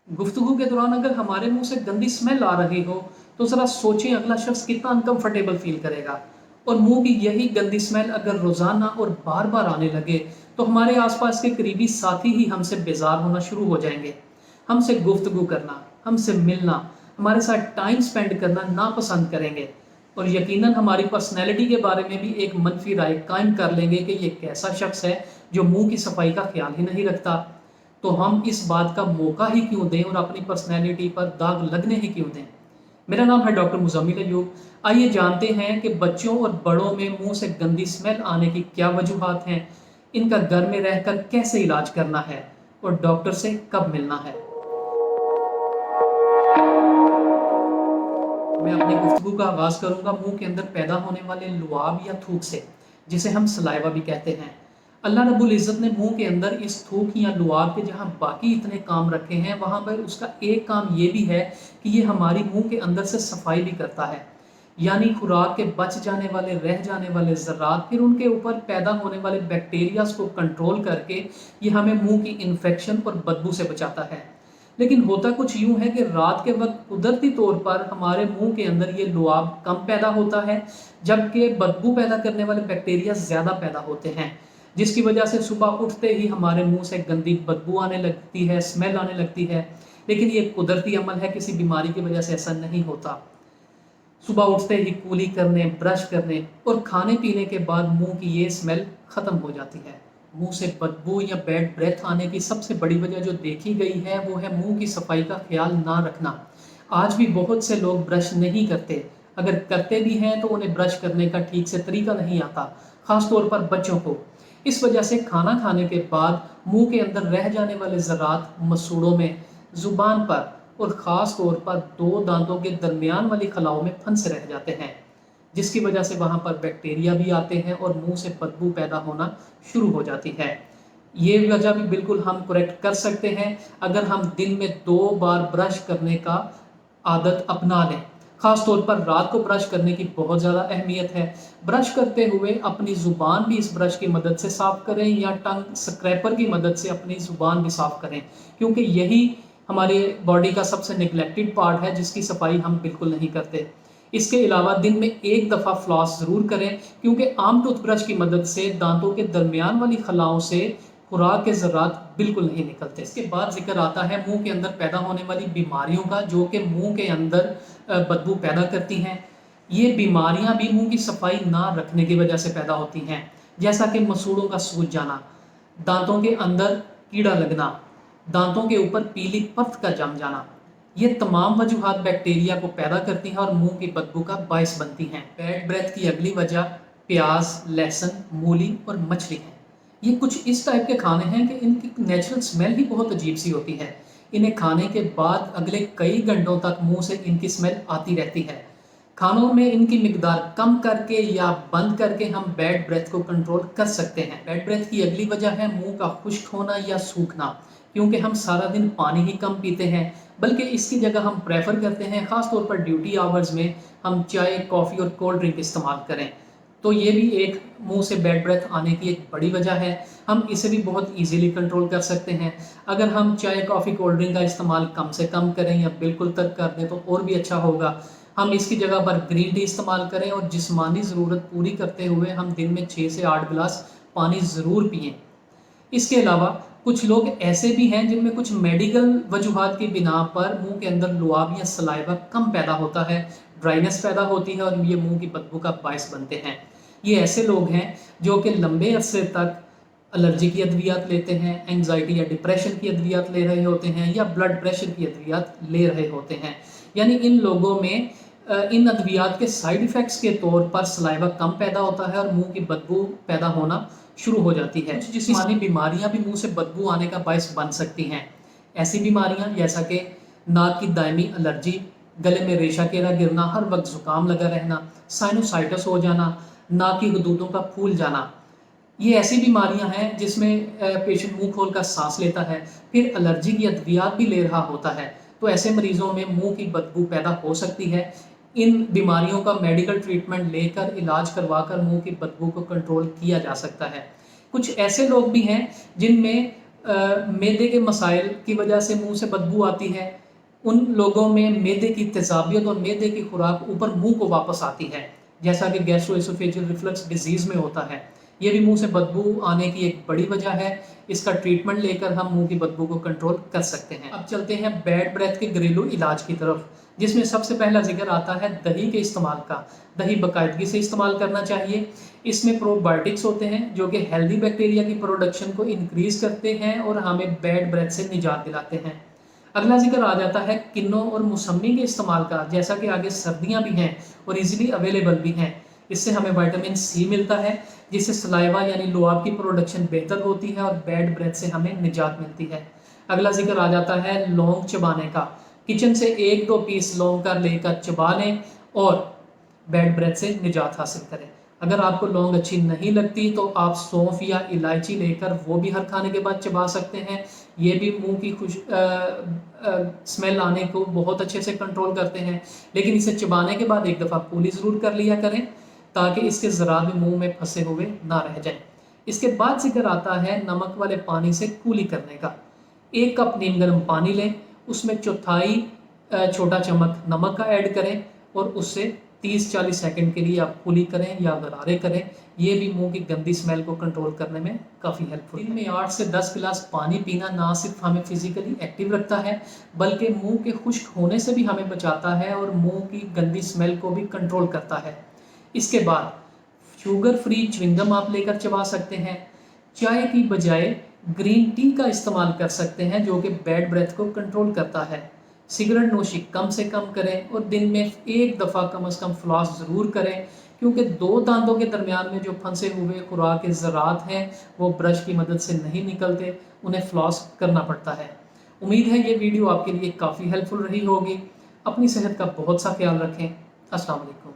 गुफ्तगू के दौरान अगर हमारे मुंह से गंदी स्मेल आ रही हो तो ज़रा सोचें अगला शख्स कितना अनकंफर्टेबल फील करेगा। और मुंह की यही गंदी स्मेल अगर रोज़ाना और बार बार आने लगे तो हमारे आसपास के करीबी साथी ही हमसे बेजार होना शुरू हो जाएंगे। हमसे गुफ्तगू करना, हमसे मिलना, हमारे साथ टाइम स्पेंड करना नापसंद करेंगे और यकीनन हमारी पर्सनैलिटी के बारे में भी एक मनफी राय कायम कर लेंगे कि ये कैसा शख्स है जो मुंह की सफाई का ख्याल ही नहीं रखता। तो हम इस बात का मौका ही क्यों दें और अपनी पर्सनैलिटी पर दाग लगने ही क्यों दें। मेरा नाम है डॉक्टर मुज़म्मिल अयूब। आइए जानते हैं कि बच्चों और बड़ों में मुंह से गंदी स्मेल आने की क्या वजूहात हैं, इनका घर में रहकर कैसे इलाज करना है और डॉक्टर से कब मिलना है। मैं अपनी गुफ्तगू का आगाज़ करूंगा मुंह के अंदर पैदा होने वाले लुआब या थूक से, जिसे हम सलाइवा भी कहते हैं। अल्लाह रब्बुल इज़्ज़त ने मुंह के अंदर इस थूक या लुआब के जहाँ बाकी इतने काम रखे हैं, वहाँ पर उसका एक काम ये भी है कि ये हमारी मुंह के अंदर से सफाई भी करता है। यानी खुराक के बच जाने वाले, रह जाने वाले ज़र्रात, फिर उनके ऊपर पैदा होने वाले बैक्टीरियाज को कंट्रोल करके ये हमें मुंह की इन्फेक्शन और बदबू से बचाता है। लेकिन होता कुछ यूँ है कि रात के वक्त कुदरती तौर पर हमारे मुंह के अंदर ये लुआब कम पैदा होता है, जबकि बदबू पैदा करने वाले बैक्टीरिया ज़्यादा पैदा होते हैं, जिसकी वजह से सुबह उठते ही हमारे मुंह से गंदी बदबू आने लगती है, स्मेल आने लगती है। लेकिन ये कुदरती अमल है, किसी बीमारी की वजह से ऐसा नहीं होता। सुबह उठते ही कूली करने, ब्रश करने और खाने पीने के बाद मुंह की ये स्मेल ख़त्म हो जाती है। मुंह से बदबू या बैड ब्रेथ आने की सबसे बड़ी वजह जो देखी गई है वो है मुंह की सफाई का ख्याल ना रखना। आज भी बहुत से लोग ब्रश नहीं करते, अगर करते भी हैं तो उन्हें ब्रश करने का ठीक से तरीका नहीं आता, ख़ास तौर पर बच्चों को। इस वजह से खाना खाने के बाद मुंह के अंदर रह जाने वाले ज़रात मसूड़ों में, ज़ुबान पर और ख़ास तौर पर दो दांतों के दरमियान वाली खलाओं में फंसे रह जाते हैं, जिसकी वजह से वहाँ पर बैक्टीरिया भी आते हैं और मुंह से बदबू पैदा होना शुरू हो जाती है। ये वजह भी बिल्कुल हम करेक्ट कर सकते हैं अगर हम दिन में 2 बार ब्रश करने का आदत अपना लें। ख़ास तौर पर रात को ब्रश करने की बहुत ज़्यादा अहमियत है। ब्रश करते हुए अपनी ज़ुबान भी इस ब्रश की मदद से साफ़ करें या टंग स्क्रैपर की मदद से अपनी ज़ुबान भी साफ़ करें, क्योंकि यही हमारे बॉडी का सबसे निगलेक्टेड पार्ट है जिसकी सफाई हम बिल्कुल नहीं करते। इसके अलावा दिन में एक दफ़ा फ्लॉस ज़रूर करें, क्योंकि आम टूथब्रश की मदद से दांतों के दरमियान वाली खलाओं से खुराक के ज़र्रात बिल्कुल नहीं निकलते। इसके बाद जिक्र आता है मुंह के अंदर पैदा होने वाली बीमारियों का, जो कि मुंह के अंदर बदबू पैदा करती हैं। ये बीमारियां भी मुंह की सफाई ना रखने की वजह से पैदा होती हैं, जैसा कि मसूड़ों का सूज जाना, दांतों के अंदर कीड़ा लगना, दांतों के ऊपर पीली परत का जम जाना। ये तमाम वजूहात बैक्टीरिया को पैदा करती हैं और मुंह की बदबू का बायस बनती हैं। बैड ब्रेथ की अगली वजह प्याज, लहसुन, मूली और मछली है। ये कुछ इस टाइप के खाने हैं कि इनकी नेचुरल स्मेल ही बहुत अजीब सी होती है। इन्हें खाने के बाद अगले कई घंटों तक मुंह से इनकी स्मेल आती रहती है। खानों में इनकी मिकदार कम करके या बंद करके हम बैड ब्रेथ को कंट्रोल कर सकते हैं। बैड ब्रेथ की अगली वजह है मुंह का खुश्क होना या सूखना, क्योंकि हम सारा दिन पानी ही कम पीते हैं, बल्कि इसकी जगह हम प्रेफर करते हैं ख़ास तौर पर ड्यूटी आवर्स में हम चाय, कॉफ़ी और कोल्ड ड्रिंक इस्तेमाल करें। तो ये भी एक मुंह से बैड ब्रेथ आने की एक बड़ी वजह है। हम इसे भी बहुत इजीली कंट्रोल कर सकते हैं। अगर हम चाय, कॉफ़ी, कोल्ड ड्रिंक का इस्तेमाल कम से कम करें या बिल्कुल तर्क कर दें तो और भी अच्छा होगा। हम इसकी जगह पर ग्रीन टी इस्तेमाल करें और जिस्मानी ज़रूरत पूरी करते हुए हम दिन में 6 से 8 गिलास पानी ज़रूर पिएँ। इसके अलावा कुछ लोग ऐसे भी हैं जिनमें कुछ मेडिकल वजूहात की बिना पर मुंह के अंदर लुआब या सलाइवा कम पैदा होता है, ड्राइनेस पैदा होती है और ये मुंह की बदबू का बायस बनते हैं। ये ऐसे लोग हैं जो कि लंबे अरसे तक एलर्जी की अद्वियात लेते हैं, एंग्जाइटी या डिप्रेशन की अद्वियात ले रहे होते हैं या ब्लड प्रेशर की अद्वियात ले रहे होते हैं। यानी इन लोगों में इन अद्वियात के साइड इफ़ेक्ट्स के तौर पर सलाइवा कम पैदा होता है और मुंह की बदबू पैदा होना शुरू हो जाती है। कुछ जिस्मानी बीमारियां भी मुंह से बदबू आने का बायस बन सकती हैं। ऐसी बीमारियां जैसा कि नाक की दायमी एलर्जी, गले में रेशा केरा गिरना, हर वक्त जुकाम लगा रहना, साइनोसाइटिस हो जाना, नाक की हदूदों का फूल जाना, ये ऐसी बीमारियां हैं जिसमें पेशेंट मुंह खोल कर सांस लेता है, फिर एलर्जी की अद्वियात भी ले रहा होता है। तो ऐसे मरीजों में मुंह की बदबू पैदा हो सकती है। इन बीमारियों का मेडिकल ट्रीटमेंट लेकर, इलाज करवाकर मुंह की बदबू को कंट्रोल किया जा सकता है। कुछ ऐसे लोग भी हैं जिनमें मैदे के मसाइल की वजह से मुंह से बदबू आती है, उन लोगों में मैदे की तेज़ाबियत और मैदे की खुराक ऊपर मुंह को वापस आती है, जैसा कि गैस्ट्रोएसोफेजियल रिफ्लक्स डिजीज़ में होता है। ये भी मुंह से बदबू आने की एक बड़ी वजह है। इसका ट्रीटमेंट लेकर हम मुंह की बदबू को कंट्रोल कर सकते हैं। अब चलते हैं बैड ब्रेथ के घरेलू इलाज की तरफ, जिसमें सबसे पहला जिक्र आता है दही के इस्तेमाल का। दही बाकायदगी से इस्तेमाल करना चाहिए। इसमें प्रोबायोटिक्स होते हैं जो कि हेल्दी बैक्टीरिया की प्रोडक्शन को इंक्रीज करते हैं और हमें बैड ब्रेथ से निजात दिलाते हैं। अगला जिक्र आ जाता है किन्नों और मौसमी के इस्तेमाल का, जैसा कि आगे सर्दियां भी हैं और इजीली अवेलेबल भी हैं। इससे हमें विटामिन सी मिलता है, जिससे सलाइवा यानी लुआब की प्रोडक्शन बेहतर होती है और बैड ब्रेथ से हमें निजात मिलती है। अगला जिक्र आ जाता है लौंग चबाने का। किचन से 1-2 पीस लौंग का लेकर चबा लें और बैड ब्रेथ से निजात हासिल करें। अगर आपको लौंग अच्छी नहीं लगती तो आप सौंफ या इलायची लेकर वो भी हर खाने के बाद चबा सकते हैं। ये भी मुंह की स्मेल आने को बहुत अच्छे से कंट्रोल करते हैं, लेकिन इसे चबाने के बाद एक दफ़ा कुली ज़रूर कर लिया करें ताकि इसके ज़रात भी मुंह में फंसे हुए ना रह जाएं। इसके बाद जिक्र आता है नमक वाले पानी से कुली करने का। 1 कप नीम गर्म पानी लें, उसमें चौथाई छोटा चम्मच नमक का ऐड करें और उससे 30-40 सेकंड के लिए आप कुली करें या गरारे करें। ये भी मुंह की गंदी स्मेल को कंट्रोल करने में काफ़ी हेल्पफुल है। दिन में 8 से 10 गिलास पानी पीना ना सिर्फ हमें फिजिकली एक्टिव रखता है, बल्कि मुंह के खुश्क होने से भी हमें बचाता है और मुंह की गंदी स्मेल को भी कंट्रोल करता है। इसके बाद शुगर फ्री च्युइंगम आप लेकर चबा सकते हैं। चाय की बजाय ग्रीन टी का इस्तेमाल कर सकते हैं, जो कि बैड ब्रेथ को कंट्रोल करता है। सिगरेट नोशी कम से कम करें और दिन में 1 दफ़ा कम से कम फ्लॉस ज़रूर करें, क्योंकि 2 दांतों के दरमियान में जो फंसे हुए खुराक के ज़रात हैं वो ब्रश की मदद से नहीं निकलते, उन्हें फ्लॉस करना पड़ता है। उम्मीद है ये वीडियो आपके लिए काफ़ी हेल्पफुल रही होगी। अपनी सेहत का बहुत सा ख्याल रखें। अस्सलाम वालेकुम।